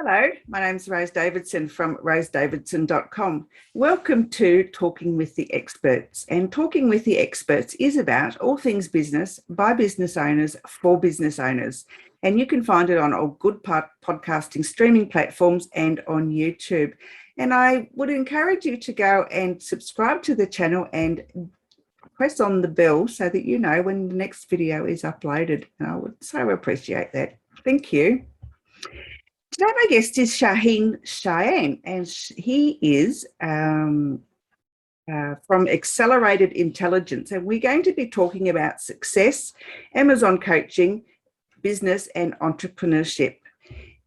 Hello, my name's Rose Davidson from rosedavidson.com. Welcome to Talking with the Experts. And Talking with the Experts is about all things business by business owners for business owners. And you can find it on all good podcasting streaming platforms and on YouTube. And I would encourage you to go and subscribe to the channel and press on the bell so that you know when the next video is uploaded. And I would so appreciate that. Thank you. Today, my guest is Cheyene, and he is from Accelerated Intelligence. And we're going to be talking about success, Amazon coaching, business, and entrepreneurship.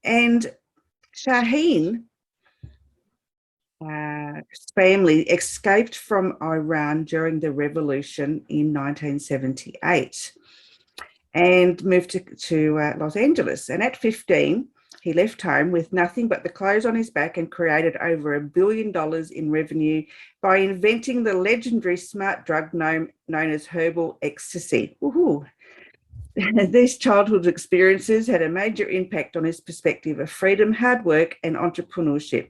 And Shaahin's family escaped from Iran during the revolution in 1978 and moved to Los Angeles. And at 15, he left home with nothing but the clothes on his back and created over $1 billion in revenue by inventing the legendary smart drug known as herbal ecstasy. Woohoo. These childhood experiences had a major impact on his perspective of freedom, hard work, and entrepreneurship.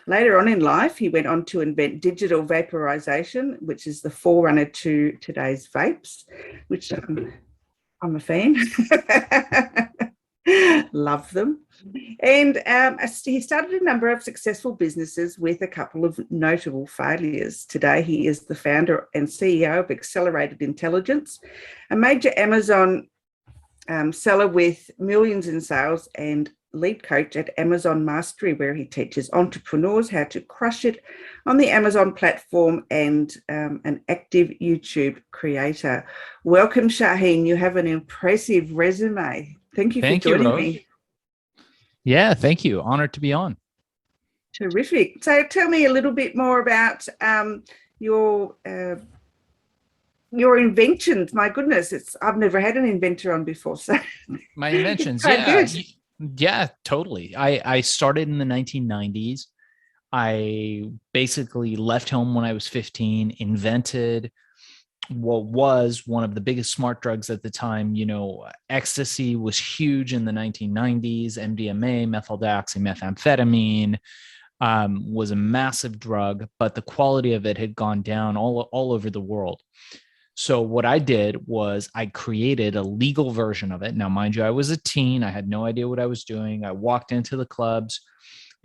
Later on in life, he went on to invent digital vaporization, which is the forerunner to today's vapes, which I'm a fan. Love them. And he started a number of successful businesses with a couple of notable failures. Today, he is the founder and CEO of Accelerated Intelligence, a major Amazon seller with millions in sales, and lead coach at Amazon Mastery, where he teaches entrepreneurs how to crush it on the Amazon platform, and an active YouTube creator. Welcome, Shaahin. You have an impressive resume. Thank you for joining me. Yeah, thank you. Honored to be on. Terrific. So tell me a little bit more about your inventions. My goodness, I've never had an inventor on before. So my inventions, yeah, totally. I started in the 1990s. I basically left home when I was 15, invented what was one of the biggest smart drugs at the time. Ecstasy was huge in the 1990s. MDMA, methyl-dioxymethamphetamine, was a massive drug, but the quality of it had gone down all over the world. So what I did was I created a legal version of it. Now, mind you, I was a teen. I had no idea what I was doing. I walked into the clubs.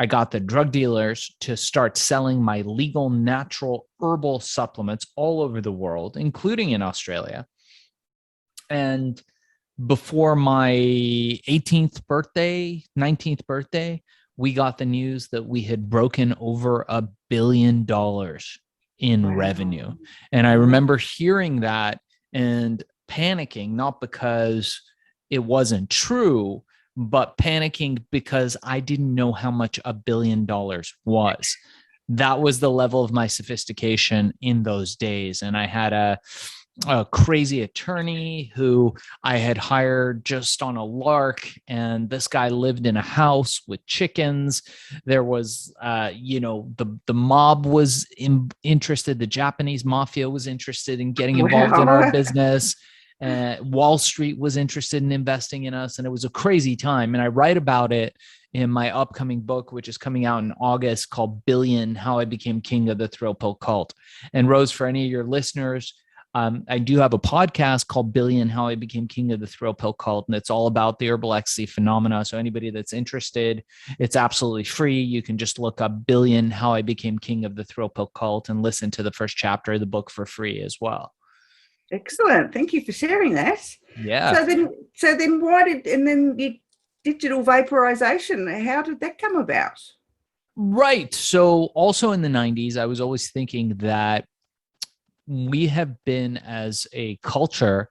I got the drug dealers to start selling my legal natural herbal supplements all over the world, including in Australia. And before my 18th birthday, 19th birthday, we got the news that we had broken over $1 billion in revenue. And I remember hearing that and panicking, not because it wasn't true, but panicking because I didn't know how much $1 billion was. That was the level of my sophistication in those days. And I had a crazy attorney who I had hired just on a lark. And this guy lived in a house with chickens. There was, the mob was interested. The Japanese mafia was interested in getting involved in our business. Wall Street was interested in investing in us. And it was a crazy time. And I write about it in my upcoming book, which is coming out in August, called Billion: How I Became King of the Thrill Pill Cult. And Rose, for any of your listeners, I do have a podcast called Billion: How I Became King of the Thrill Pill Cult, and it's all about the herbal ecstasy phenomena. So anybody that's interested, it's absolutely free. You can just look up Billion: How I Became King of the Thrill Pill Cult and listen to the first chapter of the book for free as well. Excellent. Thank you for sharing that. Yeah. So then the digital vaporization, how did that come about? Right. So also in the 90s, I was always thinking that we have been, as a culture,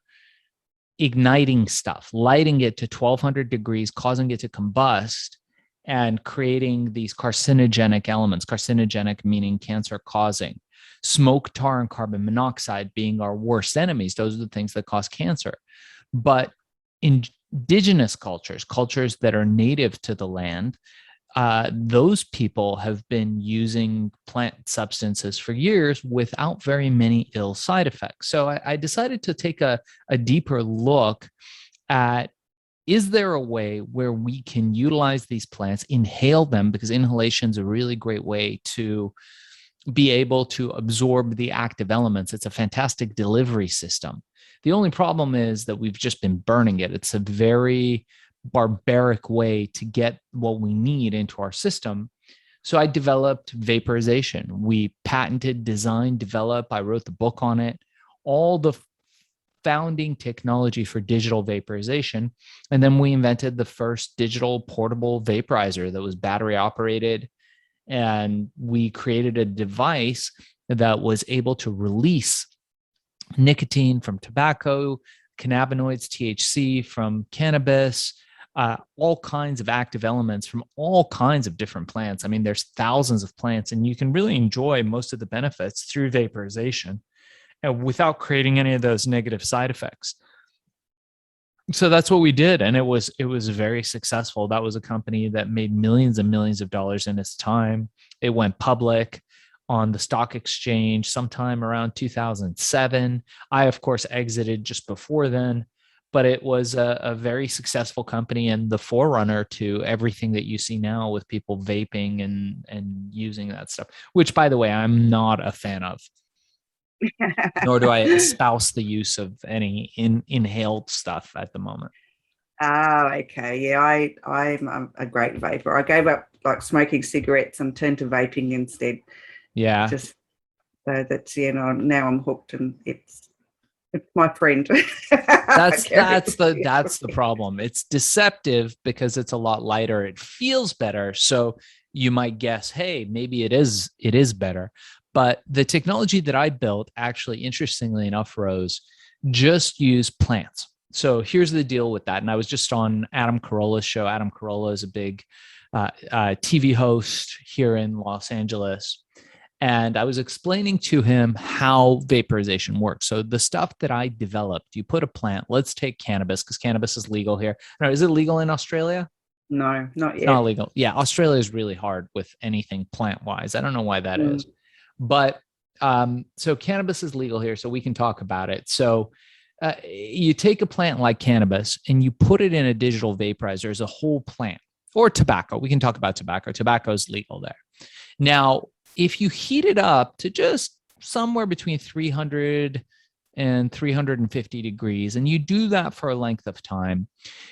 igniting stuff, lighting it to 1200 degrees, causing it to combust, and creating these carcinogenic elements. Carcinogenic meaning cancer causing. Smoke, tar, and carbon monoxide being our worst enemies. Those are the things that cause cancer. But indigenous cultures that are native to the land, those people have been using plant substances for years without very many ill side effects. So I decided to take a deeper look at is there a way where we can utilize these plants, inhale them, because inhalation is a really great way to be able to absorb the active elements. It's a fantastic delivery system. The only problem is that we've just been burning it. It's a very barbaric way to get what we need into our system. So I developed vaporization. We patented, designed, developed. I wrote the book on it, all the founding technology for digital vaporization. And then we invented the first digital portable vaporizer that was battery operated. And we created a device that was able to release nicotine from tobacco, cannabinoids, THC from cannabis, all kinds of active elements from all kinds of different plants. I mean, there's thousands of plants, and you can really enjoy most of the benefits through vaporization without creating any of those negative side effects. So that's what we did, and it was very successful. That was a company that made millions and millions of dollars in its time. It went public on the stock exchange sometime around 2007. I, of course, exited just before then, but it was a very successful company and the forerunner to everything that you see now with people vaping and using that stuff, which, by the way, I'm not a fan of. Nor do I espouse the use of any inhaled stuff at the moment. Oh, okay. Yeah, I'm a great vapor. I gave up like smoking cigarettes and turned to vaping instead. Yeah. Just so that's, you know, now I'm hooked and it's my friend. That's the problem. It's deceptive because it's a lot lighter. It feels better. So you might guess, hey, maybe it is better. But the technology that I built, actually, interestingly enough, Rose, just use plants. So here's the deal with that. And I was just on Adam Carolla's show. Adam Carolla is a big TV host here in Los Angeles. And I was explaining to him how vaporization works. So the stuff that I developed, you put a plant, let's take cannabis, because cannabis is legal here. Now, is it legal in Australia? No, not yet. It's not legal. Yeah, Australia is really hard with anything plant-wise. I don't know why that is. But so cannabis is legal here, so we can talk about it. So you take a plant like cannabis and you put it in a digital vaporizer as a whole plant, or tobacco. We can talk about tobacco. Tobacco is legal there. Now, if you heat it up to just somewhere between 300 and 350 degrees, and you do that for a length of time,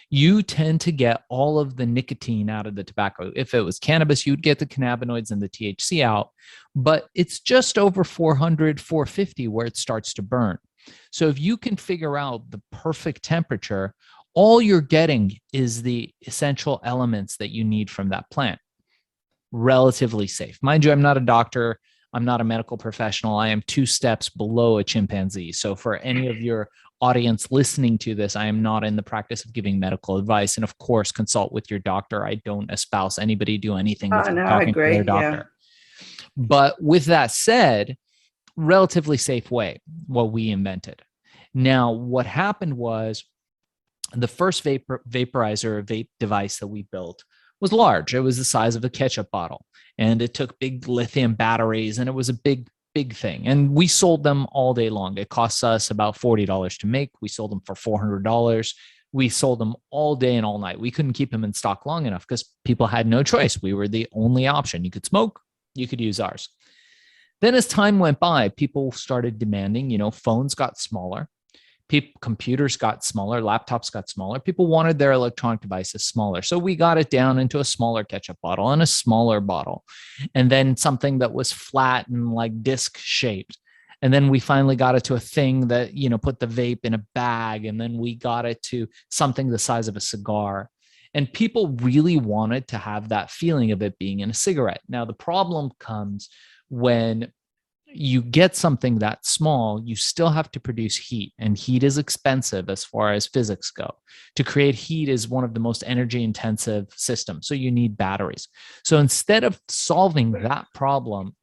you tend to get all of the nicotine out of the tobacco. If it was cannabis, you'd get the cannabinoids and the THC out, but it's just over 400, 450 where it starts to burn. So if you can figure out the perfect temperature, all you're getting is the essential elements that you need from that plant. Relatively safe. Mind you, I'm not a doctor. I'm not a medical professional. I am 2 steps below a chimpanzee. So for any of your audience listening to this, I am not in the practice of giving medical advice. And of course, consult with your doctor. I don't espouse anybody do anything without talking to their doctor. Yeah. But with that said, relatively safe way, what we invented. Now, what happened was the first vaporizer, vape device that we built was large. It was the size of a ketchup bottle, and it took big lithium batteries, and it was a big thing. And we sold them all day long. It costs us about $40 to make. We sold them for $400. We sold them all day and all night. We couldn't keep them in stock long enough because people had no choice. We were the only option. You could smoke, you could use ours. Then as time went by, people started demanding, phones got smaller. Computers got smaller, laptops got smaller. People wanted their electronic devices smaller. So we got it down into a smaller ketchup bottle and a smaller bottle, and then something that was flat and like disc shaped. And then we finally got it to a thing that, put the vape in a bag. And then we got it to something the size of a cigar. And people really wanted to have that feeling of it being in a cigarette. Now, the problem comes when you get something that small, you still have to produce heat, and heat is expensive as far as physics go. To create heat is one of the most energy intensive systems. So you need batteries. So instead of solving that problem,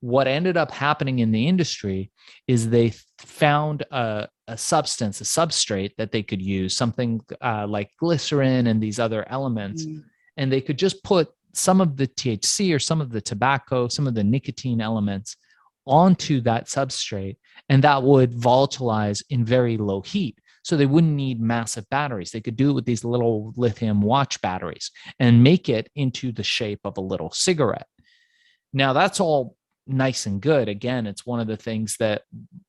what ended up happening in the industry is they found a substance, a substrate that they could use, something like glycerin and these other elements, and they could just put some of the THC or some of the tobacco, some of the nicotine elements onto that substrate, and that would volatilize in very low heat. So they wouldn't need massive batteries. They could do it with these little lithium watch batteries and make it into the shape of a little cigarette. Now that's all nice and good. Again, it's one of the things that,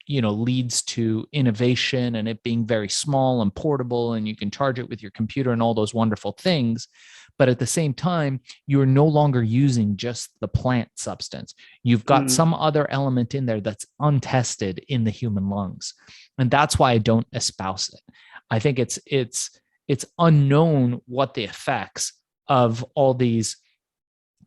leads to innovation and it being very small and portable, and you can charge it with your computer and all those wonderful things. But at the same time, you're no longer using just the plant substance. You've got some other element in there that's untested in the human lungs. And that's why I don't espouse it. I think it's unknown what the effects of all these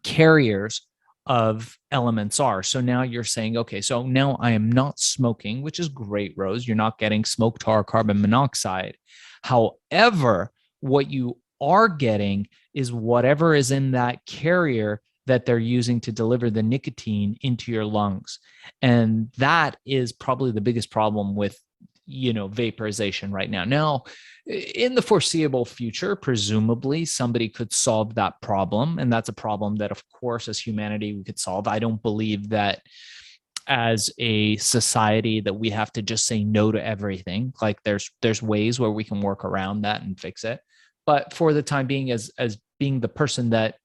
carriers of elements are. So now you're saying, okay, so now I am not smoking, which is great, Rose. You're not getting smoke, tar, carbon monoxide. However, what you are getting is whatever is in that carrier that they're using to deliver the nicotine into your lungs. And that is probably the biggest problem with, vaporization right now. Now, in the foreseeable future, presumably somebody could solve that problem. And that's a problem that, of course, as humanity, we could solve. I don't believe that as a society that we have to just say no to everything. Like there's ways where we can work around that and fix it. But for the time being, as being the person that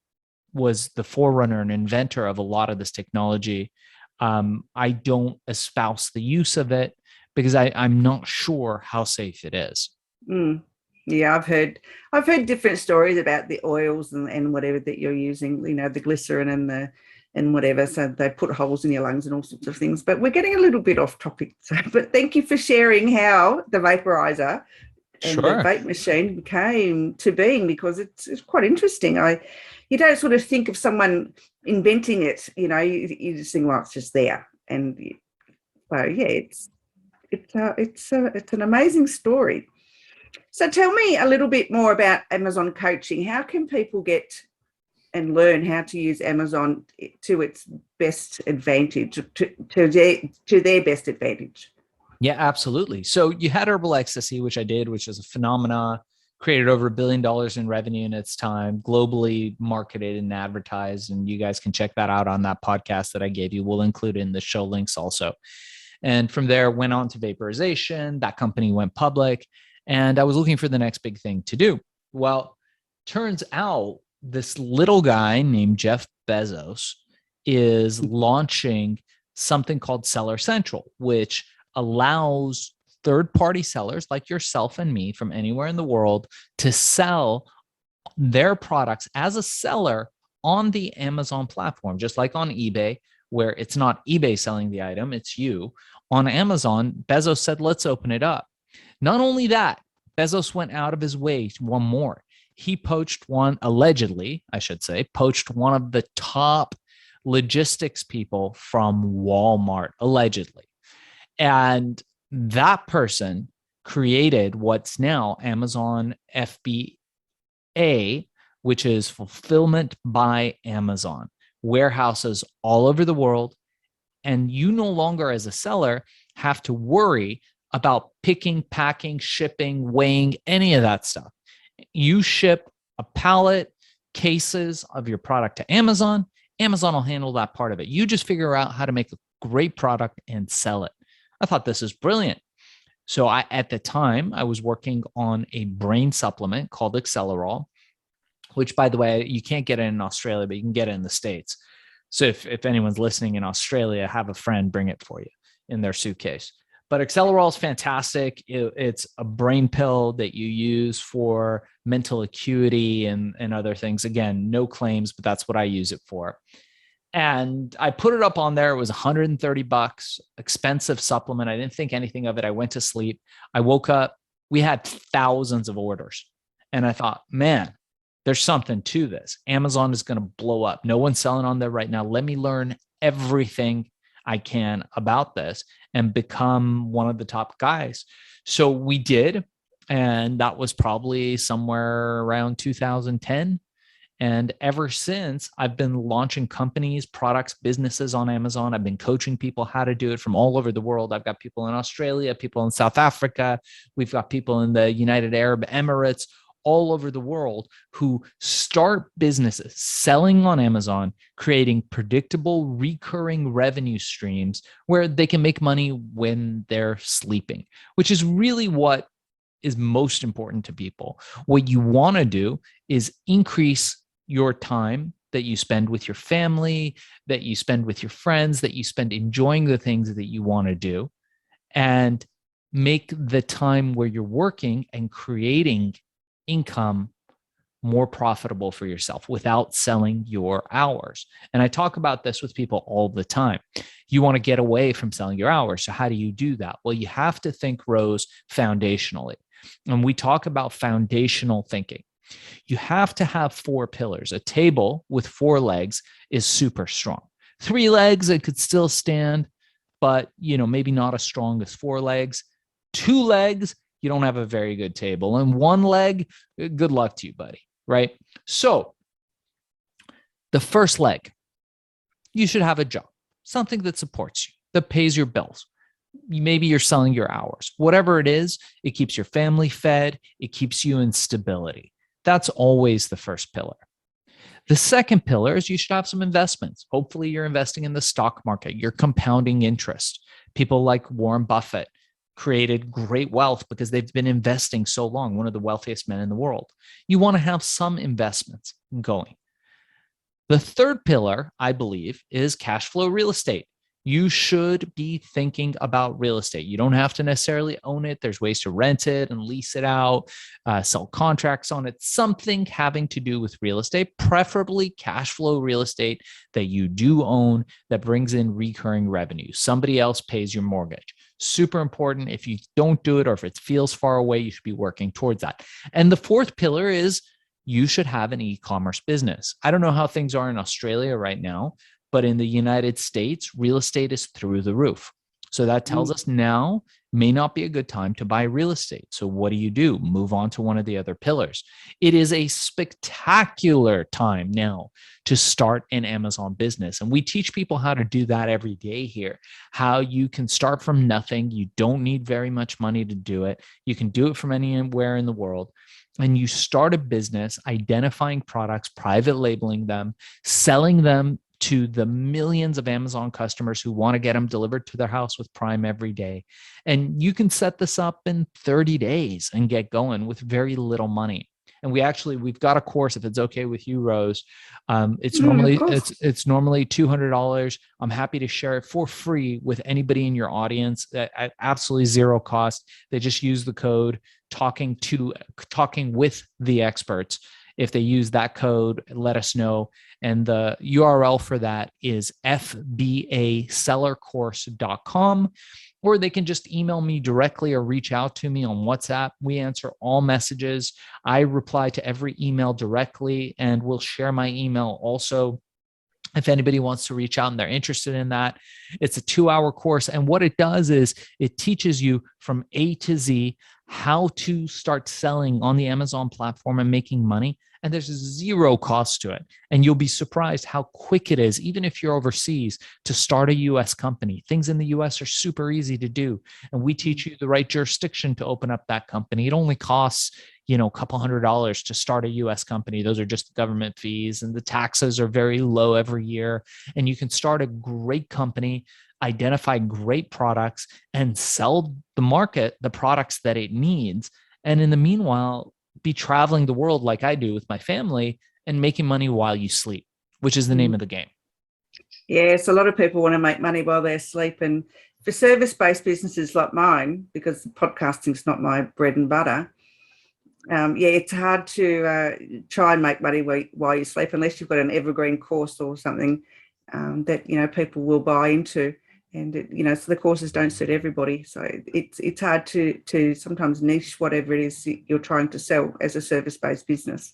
was the forerunner and inventor of a lot of this technology, I don't espouse the use of it because I'm not sure how safe it is. Yeah, I've heard different stories about the oils and whatever that you're using, the glycerin and whatever. So they put holes in your lungs and all sorts of things. But we're getting a little bit off topic. But thank you for sharing how the vaporizer and the vape machine came to being, because it's quite interesting. You don't sort of think of someone inventing it, you just think, well, it's just there. And so yeah, it's an amazing story. So tell me a little bit more about Amazon coaching. How can people get and learn how to use Amazon to its best advantage, to their best advantage? Yeah, absolutely. So you had Herbal Ecstasy, which I did, which is a phenomena, created over $1 billion in revenue in its time, globally marketed and advertised. And you guys can check that out on that podcast that I gave you. We'll include it in the show links also. And from there, went on to Vaporization. That company went public. And I was looking for the next big thing to do. Well, turns out this little guy named Jeff Bezos is launching something called Seller Central, which allows third-party sellers like yourself and me from anywhere in the world to sell their products as a seller on the Amazon platform, just like on eBay, where it's not eBay selling the item, it's you. On Amazon, Bezos said, let's open it up. Not only that, Bezos went out of his way to one more. He poached allegedly, poached one of the top logistics people from Walmart, allegedly. And that person created what's now Amazon FBA, which is Fulfillment by Amazon, warehouses all over the world. And you no longer, as a seller, have to worry about picking, packing, shipping, weighing, any of that stuff. You ship a pallet, cases of your product to Amazon. Amazon will handle that part of it. You just figure out how to make a great product and sell it. I thought this is brilliant. So at the time, I was working on a brain supplement called Accelerol, which, by the way, you can't get it in Australia, but you can get it in the States. So if anyone's listening in Australia, have a friend bring it for you in their suitcase. But Accelerol is fantastic. It's a brain pill that you use for mental acuity and other things. Again, no claims, but that's what I use it for. And I put it up on there. It was $130, expensive supplement. I didn't think anything of it. I went to sleep. I woke up. We had thousands of orders. And I thought, man, there's something to this. Amazon is going to blow up. No one's selling on there right now. Let me learn everything I can about this and become one of the top guys. So we did. And that was probably somewhere around 2010. And ever since, I've been launching companies, products, businesses on Amazon. I've been coaching people how to do it from all over the world. I've got people in Australia, people in South Africa. We've got people in the United Arab Emirates, all over the world, who start businesses selling on Amazon, creating predictable, recurring revenue streams where they can make money when they're sleeping, which is really what is most important to people. What you want to do is increase your time that you spend with your family, that you spend with your friends, that you spend enjoying the things that you want to do, and make the time where you're working and creating income more profitable for yourself without selling your hours. And I talk about this with people all the time. You want to get away from selling your hours. So how do you do that? Well, you have to think, Rose, foundationally. And we talk about foundational thinking. You have to have 4 pillars. A table with 4 legs is super strong. 3 legs, it could still stand, but maybe not as strong as 4 legs. 2 legs, you don't have a very good table. And 1 leg, good luck to you, buddy. Right? So the first leg, you should have a job, something that supports you, that pays your bills. Maybe you're selling your hours. Whatever it is, it keeps your family fed. It keeps you in stability. That's always the first pillar. The second pillar is you should have some investments. Hopefully you're investing in the stock market. You're compounding interest. People like Warren Buffett created great wealth because they've been investing so long, one of the wealthiest men in the world. You want to have some investments going. The third pillar, I believe, is cash flow real estate. You should be thinking about real estate. You don't have to necessarily own it. There's ways to rent it and lease it out, sell contracts on it, something having to do with real estate, preferably cash flow real estate that you do own that brings in recurring revenue. Somebody else pays your mortgage. Super important. If you don't do it or if it feels far away, you should be working towards that. And the fourth pillar is you should have an e-commerce business. I don't know how things are in Australia right now, but in the United States, real estate is through the roof. So that tells us now may not be a good time to buy real estate. So what do? Move on to one of the other pillars. It is a spectacular time now to start an Amazon business. And we teach people how to do that every day here, how you can start from nothing. You don't need very much money to do it. You can do it from anywhere in the world. And you start a business identifying products, private labeling them, selling them to the millions of Amazon customers who want to get them delivered to their house with Prime every day. And you can set this up in 30 days and get going with very little money. And we've got a course, if it's okay with you, Rose. It's normally $200. I'm happy to share it for free with anybody in your audience at absolutely zero cost. They just use the code talking with the experts. If they use that code, let us know. And the URL for that is fbasellercourse.com, or they can just email me directly or reach out to me on WhatsApp. We answer all messages. I reply to every email directly, and we'll share my email also. If anybody wants to reach out and they're interested in that, it's a 2-hour course. And what it does is it teaches you from A to Z how to start selling on the Amazon platform and making money. And there's zero cost to it. And you'll be surprised how quick it is, even if you're overseas, to start a US company. Things in the US are super easy to do. And we teach you the right jurisdiction to open up that company. It only costs a couple $100s to start a US company. Those are just the government fees, and the taxes are very low every year. And you can start a great company, identify great products, and sell the market the products that it needs. And in the meanwhile, be traveling the world like I do with my family and making money while you sleep, which is the name of the game. Yes, a lot of people want to make money while they're asleep. And for service-based businesses like mine, because podcasting is not my bread and butter, it's hard to try and make money while you sleep unless you've got an evergreen course or something that people will buy into. And so the courses don't suit everybody, so it's hard to sometimes niche whatever it is you're trying to sell as a service-based business.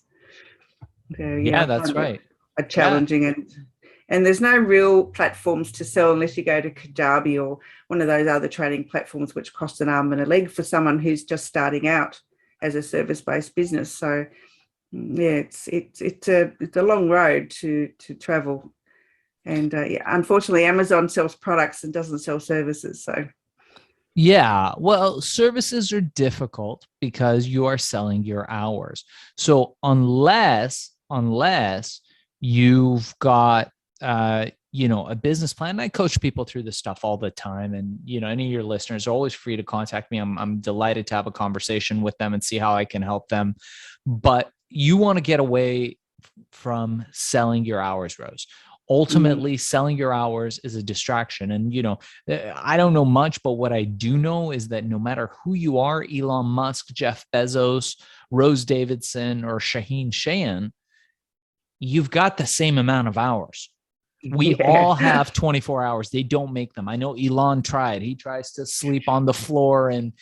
So, That's right. A challenging and there's no real platforms to sell unless you go to Kajabi or one of those other training platforms which cost an arm and a leg for someone who's just starting out as a service-based business. So it's a long road to travel. And unfortunately, Amazon sells products and doesn't sell services. So, well, services are difficult because you are selling your hours. So unless you've got a business plan. I coach people through this stuff all the time. And, any of your listeners are always free to contact me. I'm delighted to have a conversation with them and see how I can help them. But you want to get away from selling your hours, Rose. Ultimately, selling your hours is a distraction. And, I don't know much, but what I do know is that no matter who you are, Elon Musk, Jeff Bezos, Rose Davidson, or Cheyene, you've got the same amount of hours. We all have 24 hours. They don't make them. I know Elon tried. He tries to sleep on the floor, and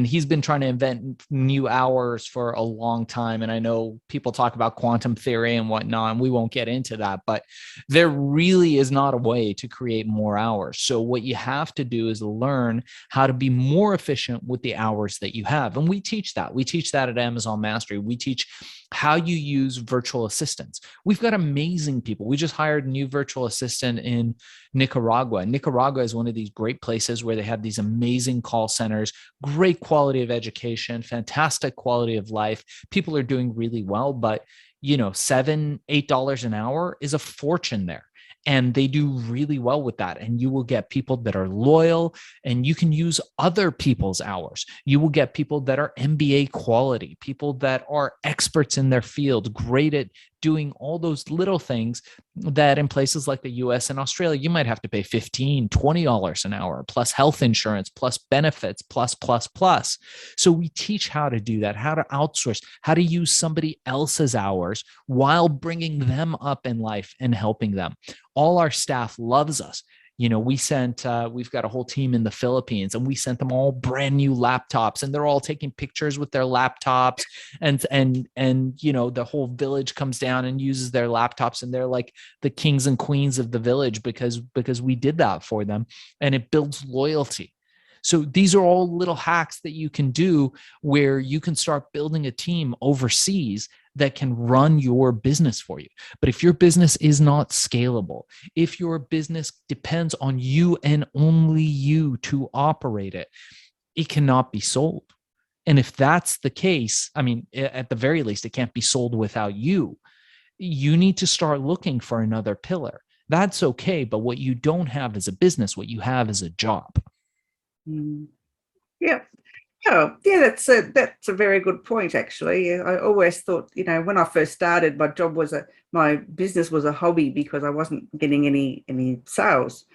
he's been trying to invent new hours for a long time. And I know people talk about quantum theory and whatnot, and we won't get into that, but there really is not a way to create more hours. So what you have to do is learn how to be more efficient with the hours that you have. And we teach that. We teach that at Amazon Mastery. We teach how you use virtual assistants. We've got amazing people. We just hired a new virtual assistant in Nicaragua. Nicaragua is one of these great places where they have these amazing call centers, great quality of education, fantastic quality of life. People are doing really well, but $7, $8 an hour is a fortune there. And they do really well with that. And you will get people that are loyal, and you can use other people's hours. You will get people that are MBA quality, people that are experts in their field, great at doing all those little things that in places like the US and Australia, you might have to pay $15, $20 an hour, plus health insurance, plus benefits, plus. So we teach how to do that, how to outsource, how to use somebody else's hours while bringing them up in life and helping them. All our staff loves us. We've got a whole team in the Philippines, and we sent them all brand new laptops, and they're all taking pictures with their laptops, and the whole village comes down and uses their laptops, and they're like the kings and queens of the village because we did that for them, and it builds loyalty. So these are all little hacks that you can do where you can start building a team overseas that can run your business for you. But if your business is not scalable, if your business depends on you and only you to operate it, it cannot be sold. And if that's the case, I mean, at the very least, it can't be sold without you. You need to start looking for another pillar. That's okay. But what you don't have is a business. What you have is a job. Yeah. Oh, yeah, that's a very good point, actually. I always thought, when I first started, my business was a hobby because I wasn't getting any sales.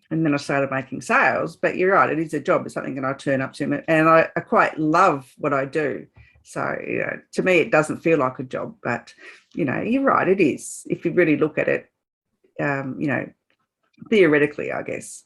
And then I started making sales. But you're right, it is a job. It's something that I turn up to, and I quite love what I do. So, to me, it doesn't feel like a job, but, you're right, it is. If you really look at it, theoretically, I guess.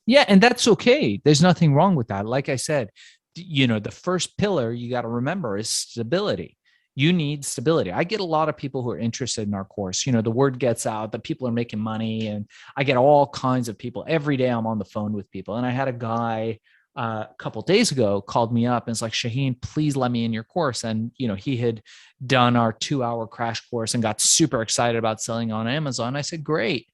Yeah, and that's okay. There's nothing wrong with that. Like I said, the first pillar you got to remember is stability. You need stability. I get a lot of people who are interested in our course. The word gets out that people are making money, and I get all kinds of people. Every day I'm on the phone with people. And I had a guy a couple of days ago called me up and it's like, Shaahin, please let me in your course. And, he had done our 2-hour crash course and got super excited about selling on Amazon. I said, great.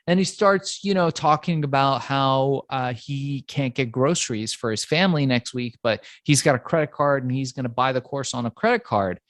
And he starts, talking about how he can't get groceries for his family next week, but he's got a credit card and he's going to buy the course on a credit card.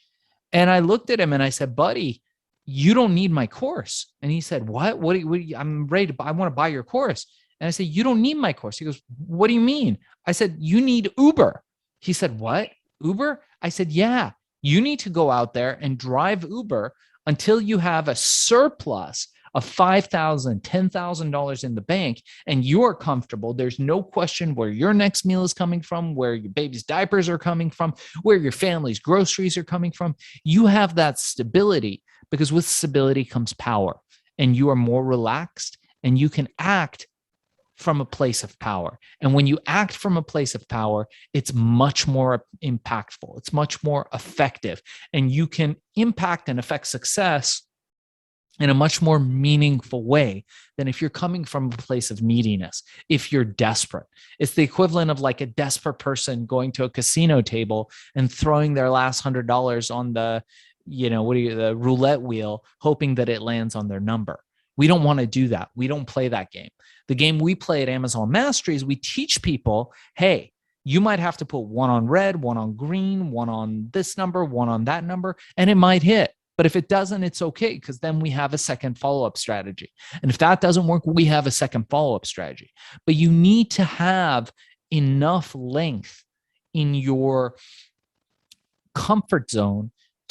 And I looked at him and I said, buddy, you don't need my course. And he said, what? I'm ready to buy. I want to buy your course. And I said, you don't need my course. He goes, what do you mean? I said, you need Uber. He said, what? Uber? I said, yeah, you need to go out there and drive Uber until you have a surplus of $5,000, $10,000 in the bank, and you're comfortable. There's no question where your next meal is coming from, where your baby's diapers are coming from, where your family's groceries are coming from. You have that stability, because with stability comes power, and you are more relaxed and you can act from a place of power. And when you act from a place of power, it's much more impactful. It's much more effective, and you can impact and affect success in a much more meaningful way than if you're coming from a place of neediness, if you're desperate. It's the equivalent of like a desperate person going to a casino table and throwing their last $100 on the, the roulette wheel, hoping that it lands on their number. We don't want to do that. We don't play that game. The game we play at Amazon Mastery is we teach people, hey, you might have to put one on red, one on green, one on this number, one on that number, and it might hit. But if it doesn't, it's okay, because then we have a second follow-up strategy. And if that doesn't work, we have a second follow-up strategy. But you need to have enough length in your comfort zone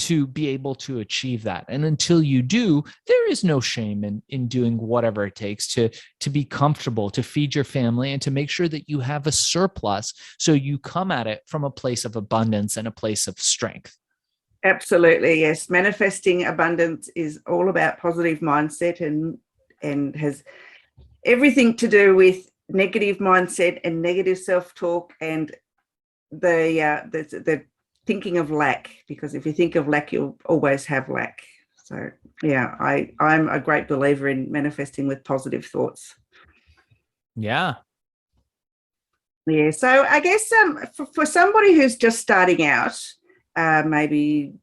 to be able to achieve that. And until you do, there is no shame in doing whatever it takes to be comfortable, to feed your family, and to make sure that you have a surplus, so you come at it from a place of abundance and a place of strength. Absolutely, yes. Manifesting abundance is all about positive mindset, and has everything to do with negative mindset and negative self-talk, and the thinking of lack, because if you think of lack, you'll always have lack. So yeah, I'm a great believer in manifesting with positive thoughts. Yeah. So I guess for somebody who's just starting out, maybe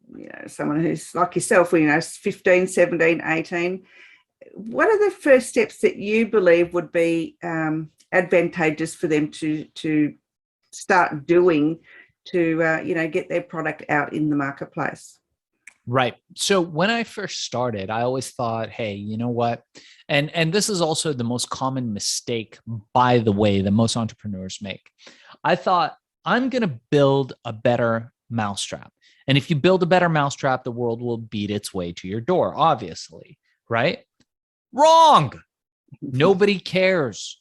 someone who's like yourself, 15, 17, 18, what are the first steps that you believe would be advantageous for them to start doing to get their product out in the marketplace? Right. So when I first started, I always thought, hey, you know what? And this is also the most common mistake, by the way, that most entrepreneurs make. I thought, I'm going to build a better mousetrap. And if you build a better mousetrap, the world will beat its way to your door, obviously, right? Wrong. Nobody cares.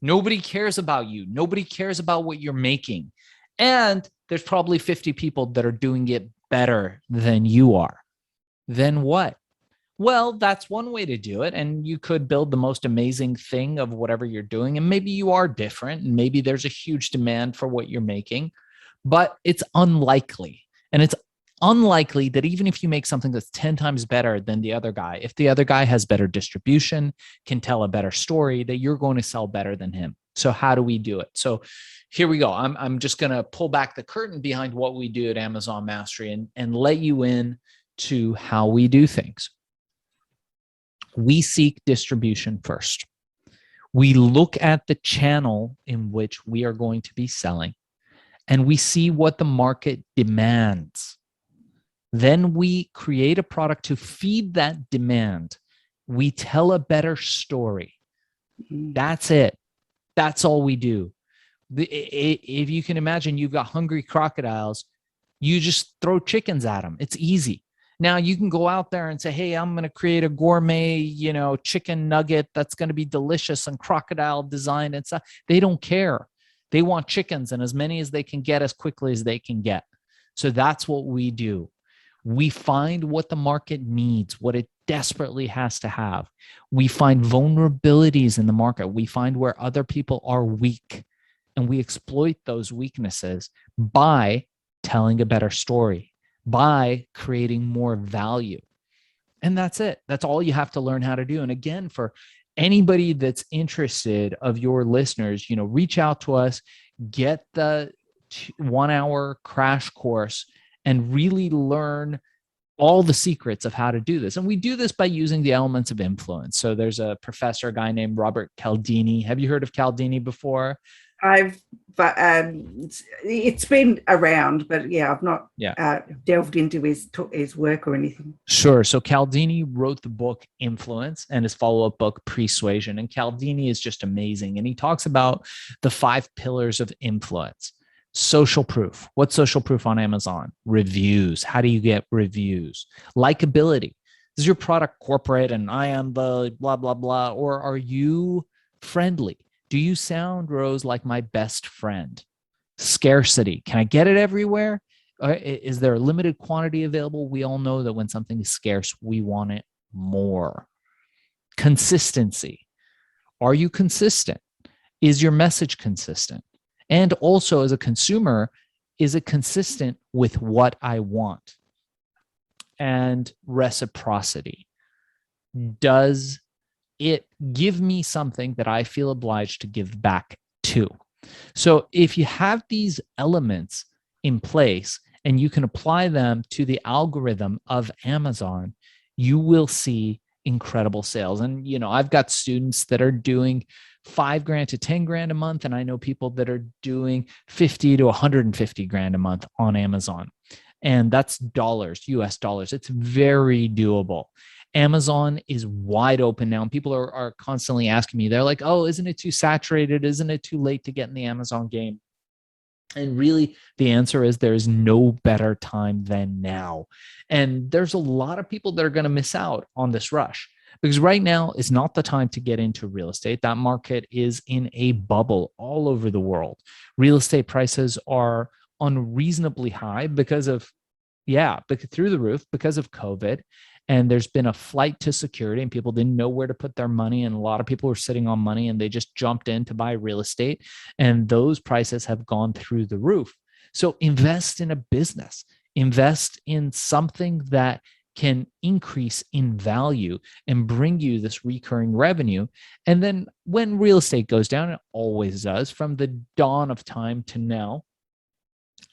Nobody cares about you. Nobody cares about what you're making. And there's probably 50 people that are doing it better than you are. Then what? Well, that's one way to do it. And you could build the most amazing thing of whatever you're doing. And maybe you are different, and maybe there's a huge demand for what you're making, but it's unlikely. And it's unlikely that even if you make something that's 10 times better than the other guy, if the other guy has better distribution, can tell a better story, that you're going to sell better than him. So how do we do it? So here we go. I'm just going to pull back the curtain behind what we do at Amazon Mastery and let you in to how we do things. We seek distribution first. We look at the channel in which we are going to be selling, and we see what the market demands. Then we create a product to feed that demand. We tell a better story. That's it. That's all we do. If you can imagine, you've got hungry crocodiles, you just throw chickens at them. It's easy. Now you can go out there and say, hey, I'm going to create a gourmet, chicken nugget that's going to be delicious and crocodile design and stuff. They don't care. They want chickens, and as many as they can get as quickly as they can get. So that's what we do. We find what the market needs, what it desperately has to have. We find vulnerabilities in the market. We find where other people are weak, and we exploit those weaknesses by telling a better story, by creating more value. And that's it. That's all you have to learn how to do. And again, for anybody that's interested of your listeners, reach out to us, get the 1 hour crash course, and really learn all the secrets of how to do this. And we do this by using the elements of influence. So there's a professor, a guy named Robert Cialdini. Have you heard of Cialdini before? It's been around, but I've not delved into his work or anything. Sure. So Cialdini wrote the book Influence and his follow-up book Persuasion. And Cialdini is just amazing. And he talks about the 5 pillars of influence. Social proof. What's social proof on Amazon? Reviews. How do you get reviews? Likability. Is your product corporate and I am the blah, blah, blah? Or are you friendly? Do you sound, Rose, like my best friend? Scarcity. Can I get it everywhere? Is there a limited quantity available? We all know that when something is scarce, we want it more. Consistency. Are you consistent? Is your message consistent? And also, as a consumer, is it consistent with what I want? And reciprocity. Does it give me something that I feel obliged to give back to? So if you have these elements in place and you can apply them to the algorithm of Amazon, you will see incredible sales. And, I've got students that are doing $5,000 to $10,000 a month. And I know people that are doing 50 to 150 grand a month on Amazon. And that's dollars, US dollars. It's very doable. Amazon is wide open now. And people are constantly asking me, they're like, oh, isn't it too saturated? Isn't it too late to get in the Amazon game? And really, the answer is there is no better time than now. And there's a lot of people that are going to miss out on this rush because right now is not the time to get into real estate. That market is in a bubble all over the world. Real estate prices are unreasonably high because of, through the roof because of COVID. And there's been a flight to security and people didn't know where to put their money. And a lot of people were sitting on money and they just jumped in to buy real estate. And those prices have gone through the roof. So invest in a business, invest in something that can increase in value and bring you this recurring revenue. And then when real estate goes down, it always does from the dawn of time to now,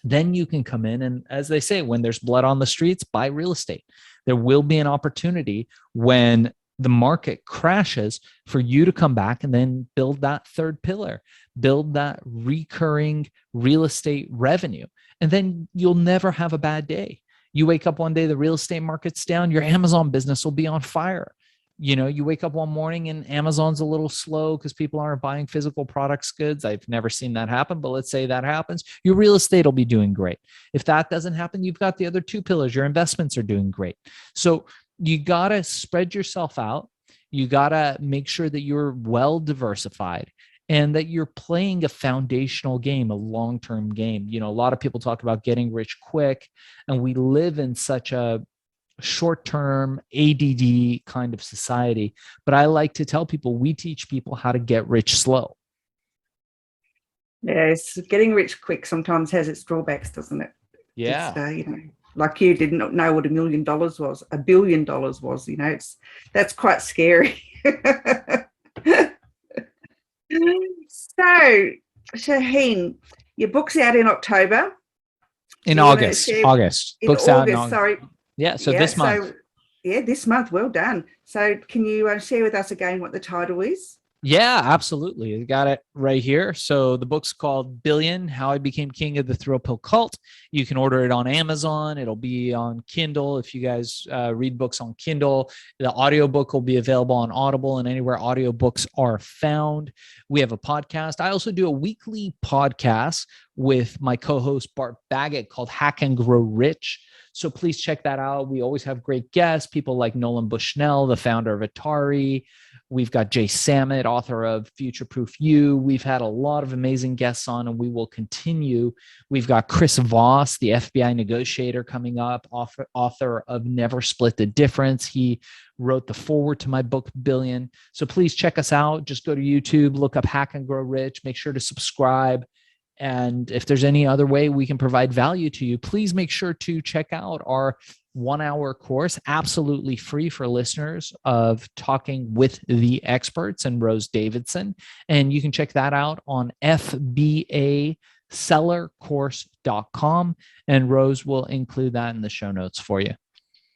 then you can come in and, as they say, when there's blood on the streets, buy real estate. There will be an opportunity when the market crashes for you to come back and then build that third pillar, build that recurring real estate revenue. And then you'll never have a bad day. You wake up one day, the real estate market's down, your Amazon business will be on fire. You wake up one morning and Amazon's a little slow because people aren't buying physical products, goods. I've never seen that happen, but let's say that happens. Your real estate will be doing great. If that doesn't happen, you've got the other two pillars. Your investments are doing great. So you got to spread yourself out. You got to make sure that you're well diversified and that you're playing a foundational game, a long-term game. A lot of people talk about getting rich quick, and we live in such a short-term ADD kind of society. But I like to tell people, we teach people how to get rich slow. Yes, getting rich quick sometimes has its drawbacks, doesn't it? Yeah. It's, like you didn't know what $1 million was, $1 billion was, that's quite scary. So, Shaahin, your book's out in October. In August. Book's out in August, sorry. Yeah, so this month. This month. Well done. So can you share with us again what the title is? Yeah, absolutely. I got it right here. So the book's called Billion, How I Became King of the Thrill Pill Cult. You can order it on Amazon. It'll be on Kindle. If you guys read books on Kindle, the audiobook will be available on Audible and anywhere audiobooks are found. We have a podcast. I also do a weekly podcast with my co-host Bart Bagget called Hack and Grow Rich. So please check that out. We always have great guests, people like Nolan Bushnell, the founder of Atari. We've got Jay Sammet, author of Future Proof You. We've had a lot of amazing guests on, and we will continue. We've got Chris Voss, the FBI negotiator, coming up, author of Never Split the Difference. He wrote the foreword to my book, Billion. So please check us out. Just go to YouTube, look up Hack and Grow Rich. Make sure to subscribe. And if there's any other way we can provide value to you, please make sure to check out our 1-hour course, absolutely free for listeners, of Talking with the Experts and Rose Davidson. And you can check that out on FBAsellercourse.com. And Rose will include that in the show notes for you.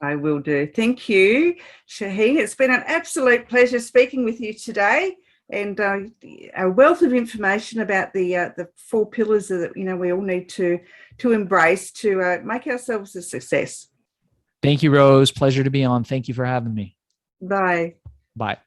I will do. Thank you, Shaahin. It's been an absolute pleasure speaking with you today. And a wealth of information about the 4 pillars that we all need to embrace to make ourselves a success. Thank you, Rose. Pleasure to be on. Thank you for having me. Bye. Bye.